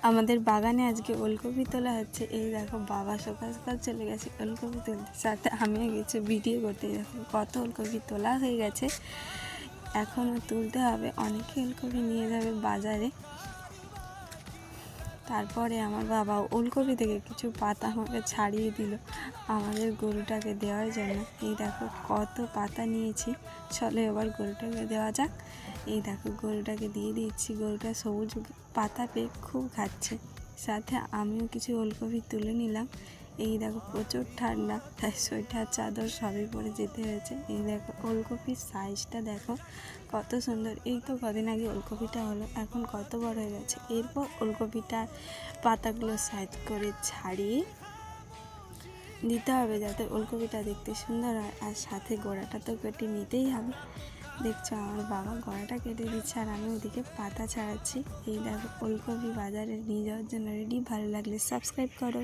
আমাদের বাগানে আজকে ওলকপি তোলা হচ্ছে। এই দেখো বাবা সকাল সকাল চলে গেছে ওলকপি তুলতে, সাথে আমিও গেছি ভিডিও করতে। দেখো কত ওলকপি তোলা হয়ে গেছে, এখনও তুলতে হবে। অনেকে ওলকপি নিয়ে যাবে বাজারে। তারপরে আমার বাবা ওলকপি থেকে কিছু পাতা আমাকে ছাড়িয়ে দিল আমাদের গরুটাকে দেওয়ার জন্য। এই দেখো কত পাতা নিয়েছি, চলো এবার গরুটাকে দেওয়া যাক। এই দেখো গরুটাকে দিয়ে দিচ্ছি। গরুটা সবুজ পাতা পেয়ে খুব খাচ্ছে, সাথে আমিও কিছু ওলকপি তুলে নিলাম। এই দেখো প্রচুর ঠান্ডা, তাই সোয়েটার চাদর সবই পরে যেতে হয়েছে। এই দেখো ওলকপির সাইজটা দেখো কত সুন্দর। এই তো কদিন আগে ওলকপিটা হলো, এখন কত বড় হয়ে গেছে। এরপর ওলকপিটার পাতাগুলো সাইজ করে ছাড়িয়ে দিতে হবে, যাতে ওলকপিটা দেখতে সুন্দর হয়। আর সাথে গোড়াটা তো কেটে নিতেই হবে। দেখছো আমার বাবা গোড়াটা কেটে দিচ্ছে, আর আমি ওদিকে পাতা ছাড়াচ্ছি। এই দেখো ওলকপি বাজারে নিয়ে যাওয়ার জন্য রেডি। ভালো লাগলে সাবস্ক্রাইব করো।